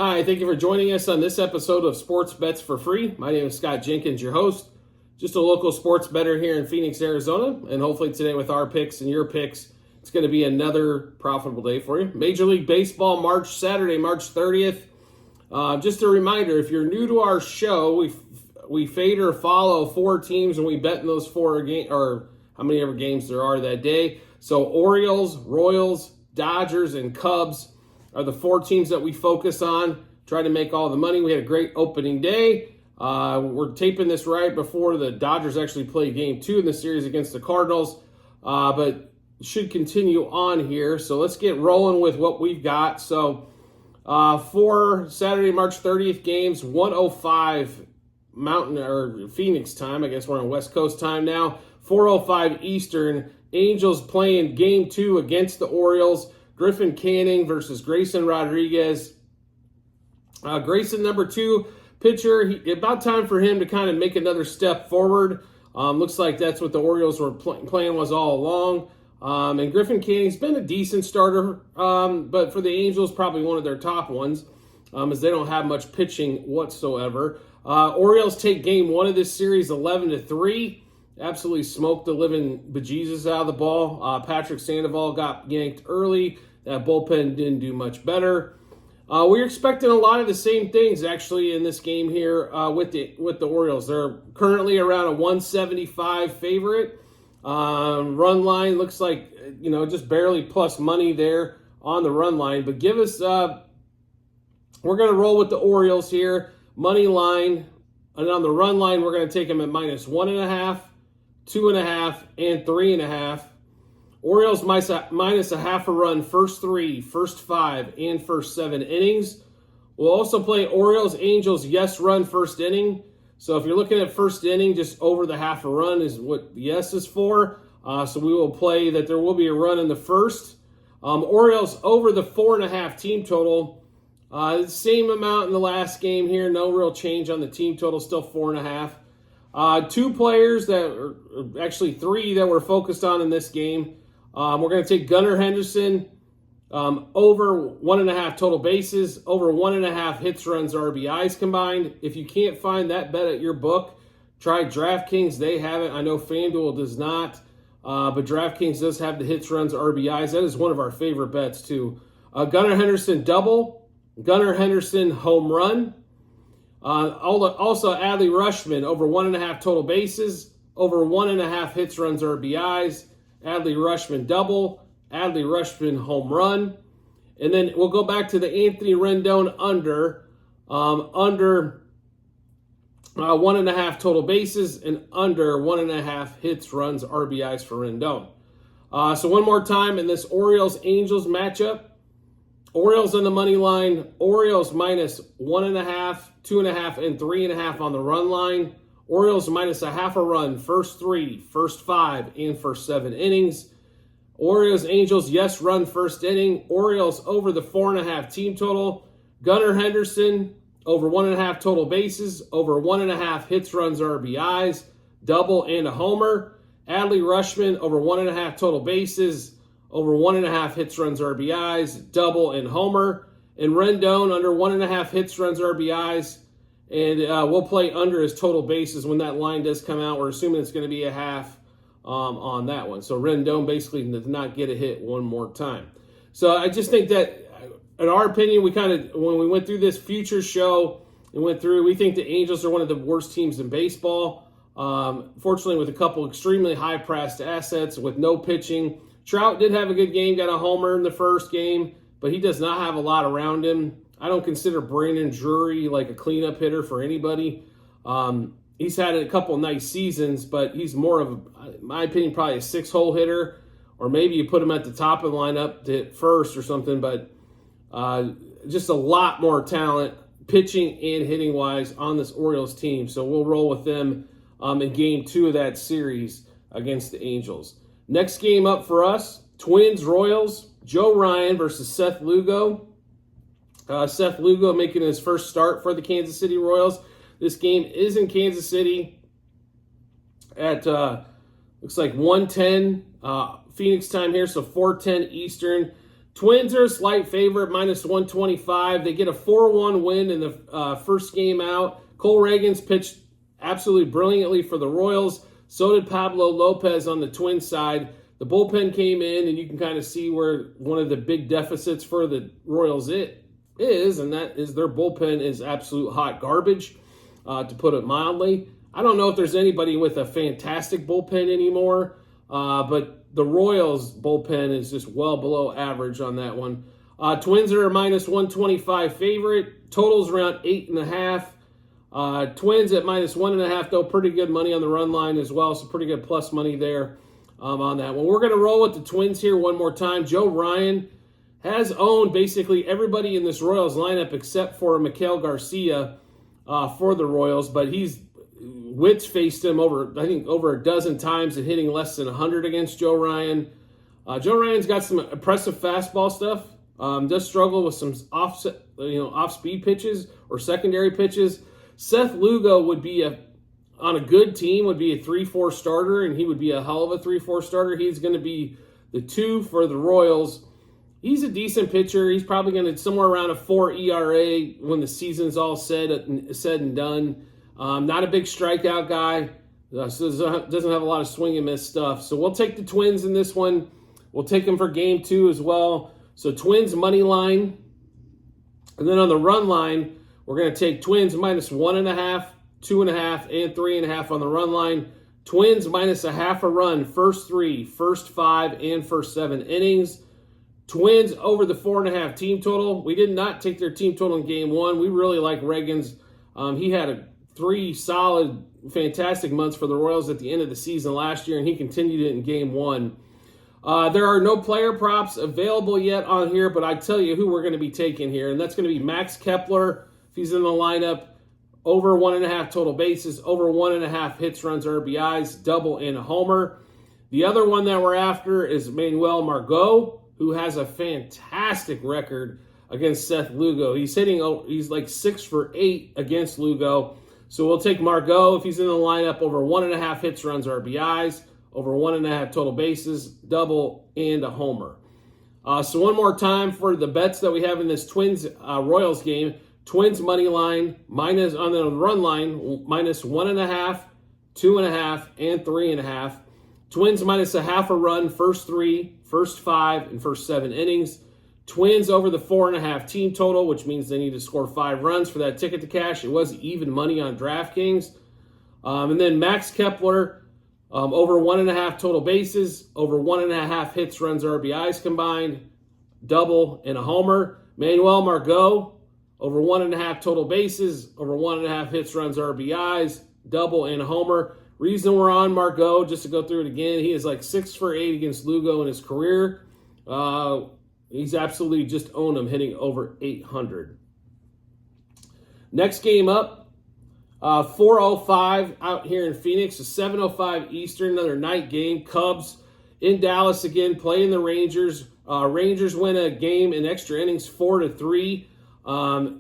Hi, thank you for joining us on this episode of Sports Bets for Free. My name is Scott Jenkins, your host. Just a local sports bettor here in Phoenix, Arizona. And hopefully today with our picks and your picks, it's going to be another profitable day for you. Major League Baseball, Saturday, March 30th. Just a reminder, if you're new to our show, we fade or follow four teams and we bet in those four games, or how many ever games there are that day. So Orioles, Royals, Dodgers, and Cubs are the four teams that we focus on, try to make all the money. We had a great opening day. We're taping this right before the Dodgers actually play game 2 in the series against the Cardinals, but should continue on here. So let's get rolling with what we've got. So for Saturday, March 30th games, 1:05 Mountain or Phoenix time. I guess we're on West Coast time now. 4:05 Eastern. Angels playing game 2 against the Orioles. Griffin Canning versus Grayson Rodriguez. Grayson, number 2 pitcher. About time for him to kind of make another step forward. Looks like that's what the Orioles were playing was all along. And Griffin Canning's been a decent starter, but for the Angels, probably one of their top ones, as they don't have much pitching whatsoever. Orioles take game 1 of this series 11-3. Absolutely smoked the living bejesus out of the ball. Patrick Sandoval got yanked early. That bullpen didn't do much better. We're expecting a lot of the same things actually in this game here with the Orioles. They're currently around a 175 favorite. Run line looks like just barely plus money there on the run line. But give us we're going to roll with the Orioles here. Money line, and on the run line we're going to take them at -1.5, 2.5, and 3.5. Orioles minus a half a run first 3, first 5, and first 7 innings. We'll also play Orioles, Angels, yes run first inning. So if you're looking at first inning, just over the half a run is what the yes is for. So we will play that there will be a run in the first. Orioles over the 4.5 team total. Same amount in the last game here. No real change on the team total, still 4.5. 2 players that are actually 3 that we're focused on in this game. We're going to take Gunnar Henderson over 1.5 total bases, over 1.5 hits, runs, RBIs combined. If you can't find that bet at your book, try DraftKings. They have it. I know FanDuel does not, but DraftKings does have the hits, runs, RBIs. That is one of our favorite bets too. Gunnar Henderson double, Gunnar Henderson home run. Also Adley Rutschman over 1.5 total bases, over 1.5 hits, runs, RBIs. Adley Rutschman double, Adley Rutschman home run. And then we'll go back to the Anthony Rendon under 1.5 total bases and under 1.5 hits, runs, RBIs for Rendon. So one more time in this Orioles-Angels matchup. Orioles on the money line. Orioles minus 1.5, 2.5, and 3.5 on the run line. Orioles minus a half a run, first 3, first 5, and first 7 innings. Orioles, Angels, yes run first inning. Orioles over the 4.5 team total. Gunnar Henderson over 1.5 total bases, over 1.5 hits, runs, RBIs, double and a homer. Adley Rutschman over 1.5 total bases, over 1.5 hits, runs, RBIs, double and homer. And Rendon under 1.5 hits, runs, RBIs. And we'll play under his total bases when that line does come out. We're assuming it's going to be a half on that one. So Rendon basically does not get a hit one more time. So I just think that, in our opinion, we kind of, when we went through this future show and went through, we think the Angels are one of the worst teams in baseball. Fortunately, with a couple extremely high-priced assets with no pitching. Trout did have a good game, got a homer in the first game, but he does not have a lot around him. I don't consider Brandon Drury like a cleanup hitter for anybody. He's had a couple nice seasons, but he's more of, in my opinion, probably a 6-hole hitter, or maybe you put him at the top of the lineup to hit first or something, but just a lot more talent, pitching and hitting-wise, on this Orioles team. So we'll roll with them in game 2 of that series against the Angels. Next game up for us, Twins-Royals, Joe Ryan versus Seth Lugo. Seth Lugo making his first start for the Kansas City Royals. This game is in Kansas City at, looks like 1:10 Phoenix time here, so 4:10 Eastern. Twins are a slight favorite, minus 125. They get a 4-1 win in the first game out. Cole Reagans pitched absolutely brilliantly for the Royals. So did Pablo Lopez on the Twins side. The bullpen came in, and you can kind of see where one of the big deficits for the Royals is, and that is their bullpen is absolute hot garbage, to put it mildly. I don't know if there's anybody with a fantastic bullpen anymore, but the Royals bullpen is just well below average on that one. Twins are a minus 125 favorite. Totals around 8.5. Twins at minus 1.5, though. Pretty good money on the run line as well, so pretty good plus money there on that one. We're going to roll with the Twins here one more time. Joe Ryan has owned basically everybody in this Royals lineup except for Miguel Garcia for the Royals, but Wits faced him over a dozen times and hitting less than 100 against Joe Ryan. Joe Ryan's got some impressive fastball stuff. Does struggle with some off-speed pitches or secondary pitches. Seth Lugo would be on a good team would be a 3-4 starter, and he would be a hell of a 3-4 starter. He's going to be the 2 for the Royals. He's a decent pitcher. He's probably going to somewhere around a 4 ERA when the season's all said and done. Not a big strikeout guy, so doesn't have a lot of swing and miss stuff. So we'll take the Twins in this one. We'll take them for game 2 as well. So Twins money line. And then on the run line, we're going to take Twins minus 1.5, 2.5, and 3.5 on the run line. Twins minus a half a run, first 3, first 5, and first 7 innings. Twins over the 4.5 team total. We did not take their team total in game 1. We really like Reagans. He had 3 solid, fantastic months for the Royals at the end of the season last year, and he continued it in game 1. There are no player props available yet on here, but I tell you who we're going to be taking here, and that's going to be Max Kepler. If he's in the lineup, over 1.5 total bases, over 1.5 hits, runs, RBIs, double, and a homer. The other one that we're after is Manuel Margot, who has a fantastic record against Seth Lugo. He's like 6 for 8 against Lugo. So we'll take Margot if he's in the lineup, over 1.5 hits, runs, RBIs, over 1.5 total bases, double, and a homer. So one more time for the bets that we have in this Twins Royals game. Twins money line, minus on the run line, minus 1.5, 2.5, and 3.5. Twins minus a half a run, first 3, first 5, and first 7 innings. Twins over the 4.5 team total, which means they need to score 5 runs for that ticket to cash. It was even money on DraftKings. And then Max Kepler, over 1.5 total bases, over 1.5 hits, runs, RBIs combined, double, and a homer. Manuel Margot, over 1.5 total bases, over 1.5 hits, runs, RBIs, double, and a homer. Reason we're on Margot, just to go through it again, he is like 6 for 8 against Lugo in his career. He's absolutely just owned him, hitting over 800. Next game up, 4:05 out here in Phoenix, 7:05 Eastern, another night game. Cubs in Dallas again, playing the Rangers. Rangers win a game in extra innings 4-3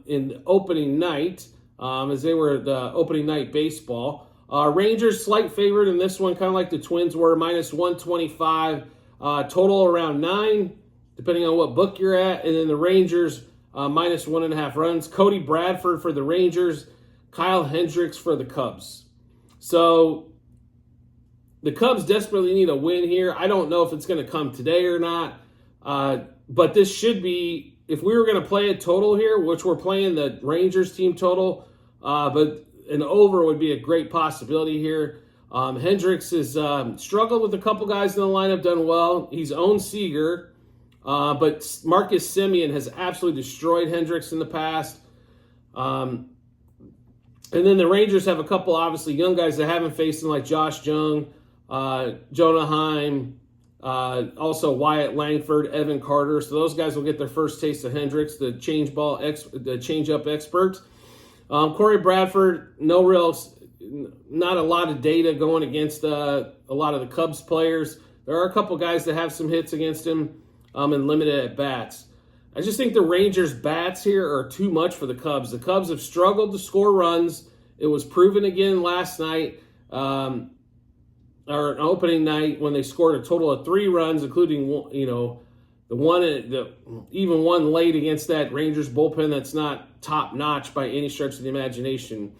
in opening night, as they were the opening night baseball. Rangers slight favorite in this one, kind of like the Twins were, minus 125, total around 9. Depending on what book you're at. And then the Rangers, minus 1.5 runs. Cody Bradford for the Rangers. Kyle Hendricks for the Cubs. So the Cubs desperately need a win here. I don't know if it's going to come today or not. But this should be, if we were going to play a total here, which we're playing the Rangers team total, but an over would be a great possibility here. Hendricks has struggled with a couple guys in the lineup, done well. He's owned Seager. But Marcus Semien has absolutely destroyed Hendricks in the past. And then the Rangers have a couple, obviously, young guys that haven't faced them, like Josh Jung, Jonah Heim, also Wyatt Langford, Evan Carter. So those guys will get their first taste of Hendricks, the change-up expert. Corey Bradford, not a lot of data going against a lot of the Cubs players. There are a couple guys that have some hits against him. And limited at bats. I just think the Rangers' bats here are too much for the Cubs. The Cubs have struggled to score runs. It was proven again last night, or opening night, when they scored a total of 3 runs, including even one late against that Rangers bullpen that's not top notch by any stretch of the imagination.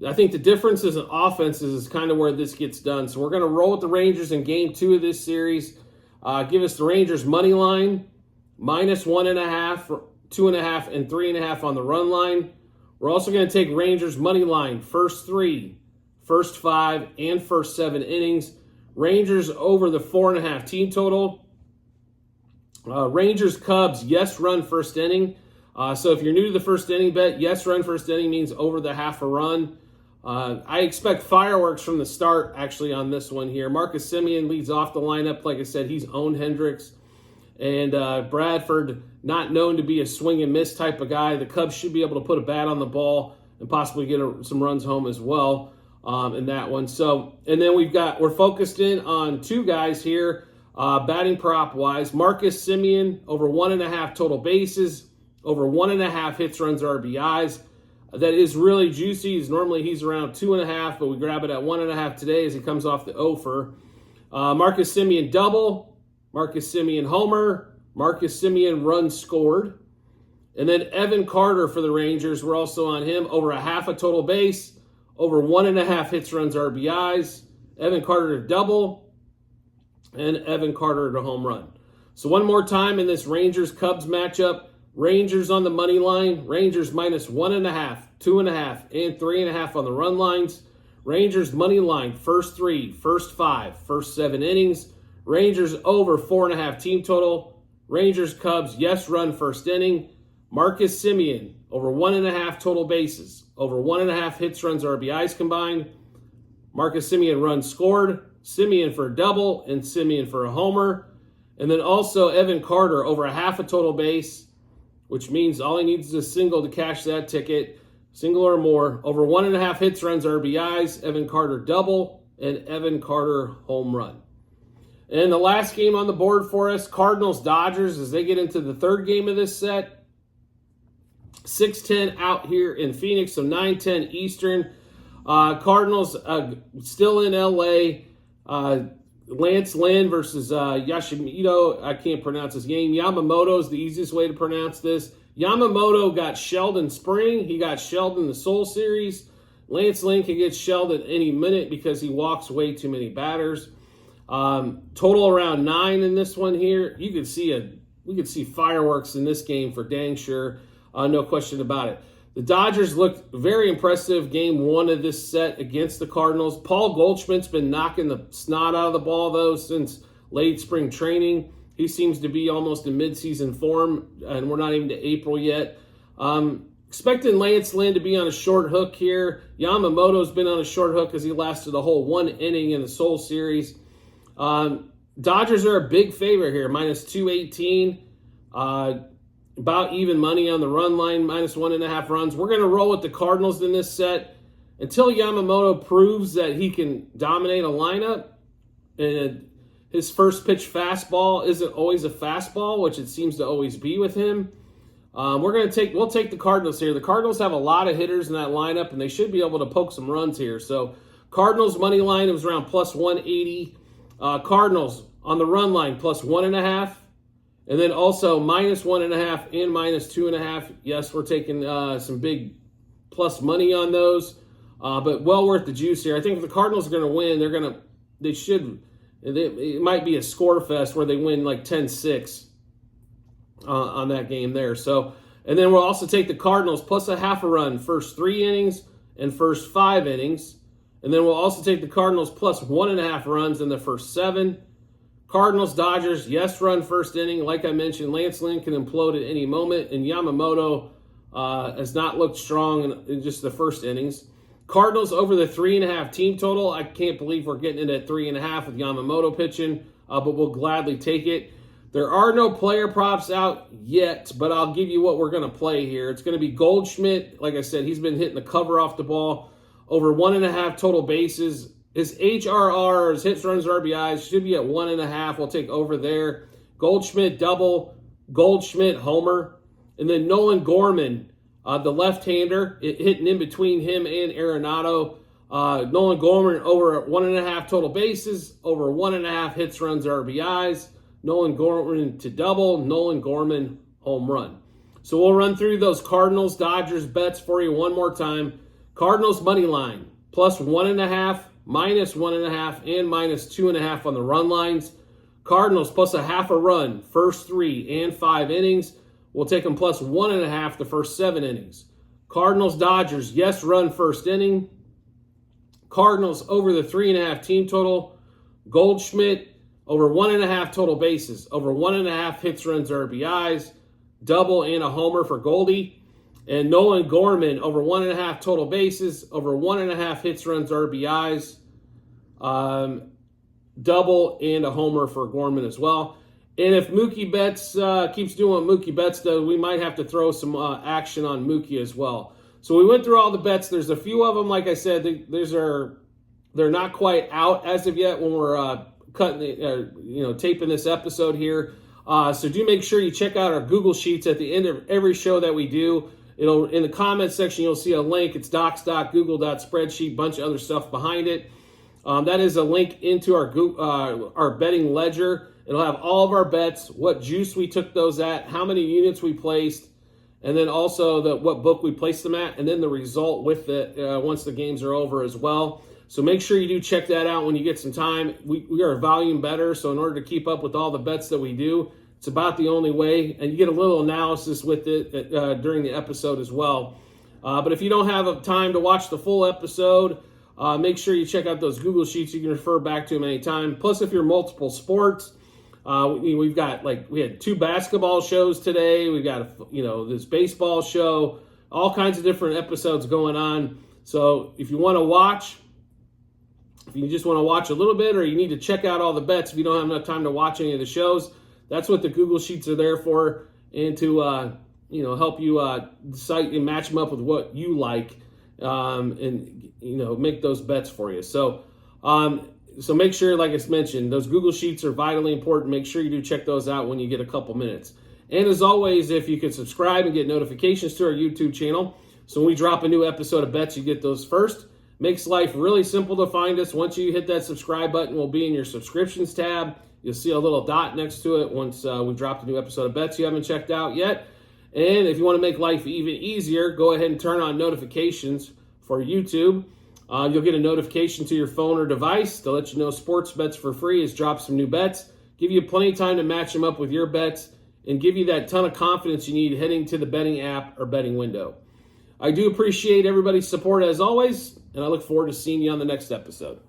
I think the differences in offenses is kind of where this gets done. So we're going to roll with the Rangers in Game 2 of this series. Give us the Rangers money line, -1.5, 2.5, and 3.5 on the run line. We're also going to take Rangers money line, first 3, first 5, and first 7 innings. Rangers over the 4.5 team total. Rangers Cubs, yes run first inning. So if you're new to the first inning bet, yes run first inning means over the half a run. I expect fireworks from the start, actually, on this one here. Marcus Semien leads off the lineup. Like I said, he's owned Hendricks. And Bradford, not known to be a swing and miss type of guy. The Cubs should be able to put a bat on the ball and possibly get some runs home as well in that one. So, and then we're focused in on 2 guys here, batting prop-wise. Marcus Semien, over 1.5 total bases, over 1.5 hits, runs, RBIs. That is really juicy. Normally he's around 2.5, but we grab it at 1.5 today as he comes off the offer. Marcus Semien double, Marcus Semien homer, Marcus Semien run scored. And then Evan Carter for the Rangers. We're also on him, over 1/2 a total base, over 1.5 hits, runs, RBIs. Evan Carter to double, and Evan Carter to home run. So one more time in this Rangers-Cubs matchup. Rangers on the money line. Rangers -1.5, 2.5, and 3.5 on the run lines. Rangers money line, first 3, first 5, first 7 innings. Rangers over 4.5 team total. Rangers Cubs, yes run first inning. Marcus Semien, over 1.5 total bases, over 1.5 hits, runs, RBIs combined. Marcus Semien runs scored. Semien for a double and Semien for a homer. And then also Evan Carter, over 1/2 a total base, which means all he needs is a single to cash that ticket, single or more. Over 1.5 hits, runs, RBIs, Evan Carter double, and Evan Carter home run. And the last game on the board for us, Cardinals-Dodgers, as they get into the third game of this set. 6:10 out here in Phoenix, so 9:10 Eastern. Cardinals still in LA. Lance Lynn versus Yashimoto. I can't pronounce his name. Yamamoto is the easiest way to pronounce this. Yamamoto got shelled in spring. He got shelled in the Seoul Series. Lance Lynn can get shelled at any minute because he walks way too many batters. Total around 9 in this one here. We could see fireworks in this game for dang sure. No question about it. The Dodgers looked very impressive game 1 of this set against the Cardinals. Paul Goldschmidt's been knocking the snot out of the ball, though, since late spring training. He seems to be almost in midseason form, and we're not even to April yet. Expecting Lance Lynn to be on a short hook here. Yamamoto's been on a short hook because he lasted a whole 1 inning in the Seoul Series. Dodgers are a big favorite here, -218. About even money on the run line, -1.5 runs. We're going to roll with the Cardinals in this set until Yamamoto proves that he can dominate a lineup. And his first pitch fastball isn't always a fastball, which it seems to always be with him. We'll take the Cardinals here. The Cardinals have a lot of hitters in that lineup, and they should be able to poke some runs here. So Cardinals money line, it was around +180. Cardinals on the run line, +1.5. And then also -1.5 and -2.5. Yes, we're taking some big plus money on those, but well worth the juice here. I think if the Cardinals are going to win, it might be a score fest where they win like 10-6 on that game there. So, and then we'll also take the Cardinals plus a half a run first 3 innings and first 5 innings. And then we'll also take the Cardinals plus 1.5 runs in the first 7. Cardinals, Dodgers, yes run first inning. Like I mentioned, Lance Lynn can implode at any moment, and Yamamoto has not looked strong in just the first innings. Cardinals over the 3.5 team total. I can't believe we're getting it at 3.5 with Yamamoto pitching, but we'll gladly take it. There are no player props out yet, but I'll give you what we're going to play here. It's going to be Goldschmidt. Like I said, he's been hitting the cover off the ball. Over 1.5 total bases. His HRR, his hits, runs, RBIs, should be at 1.5. We'll take over there. Goldschmidt double, Goldschmidt homer. And then Nolan Gorman, the left-hander, hitting in between him and Arenado. Nolan Gorman over 1.5 total bases, over 1.5 hits, runs, RBIs. Nolan Gorman to double, Nolan Gorman home run. So we'll run through those Cardinals, Dodgers bets for you one more time. Cardinals money line, plus 1.5, minus 1.5, and minus 2.5 on the run lines. Cardinals plus a half a run, first 3 and 5 innings. We'll take them plus 1.5 the first 7 innings. Cardinals, Dodgers, yes run first inning. Cardinals over the 3.5 team total. Goldschmidt over 1.5 total bases, over 1.5 hits, runs, RBIs, double and a homer for Goldie. And Nolan Gorman over 1.5 total bases, over 1.5 hits, runs, RBIs, double and a homer for Gorman as well. And if Mookie Betts keeps doing what Mookie Betts does, we might have to throw some action on Mookie as well. So we went through all the bets. There's a few of them, like I said, they're not quite out as of yet when we're taping this episode here. So do make sure you check out our Google Sheets at the end of every show that we do. In the comments section, you'll see a link. It's docs.google.spreadsheet, bunch of other stuff behind it. That is a link into our betting ledger. It'll have all of our bets, what juice we took those at, how many units we placed, and then also what book we placed them at, and then the result with it once the games are over as well. So make sure you do check that out when you get some time. We are a volume better, so in order to keep up with all the bets that we do, it's about the only way, and you get a little analysis with it during the episode as well. But if you don't have time to watch the full episode, make sure you check out those Google Sheets. You can refer back to them anytime. Plus, if you're multiple sports, we had 2 basketball shows today. We've got this baseball show, all kinds of different episodes going on. So if you want to watch, if you just want to watch a little bit, or you need to check out all the bets if you don't have enough time to watch any of the shows, that's what the Google Sheets are there for, and to help you decide and match them up with what you like, and make those bets for you. So make sure, like I mentioned, those Google Sheets are vitally important. Make sure you do check those out when you get a couple minutes. And as always, if you could subscribe and get notifications to our YouTube channel, so when we drop a new episode of Bets, you get those first. Makes life really simple to find us. Once you hit that subscribe button, we'll be in your subscriptions tab. You'll see a little dot next to it once we dropped a new episode of Bets you haven't checked out yet. And if you want to make life even easier, go ahead and turn on notifications for YouTube. You'll get a notification to your phone or device to let you know Sports Bets for Free has dropped some new bets. Give you plenty of time to match them up with your bets and give you that ton of confidence you need heading to the betting app or betting window. I do appreciate everybody's support as always, and I look forward to seeing you on the next episode.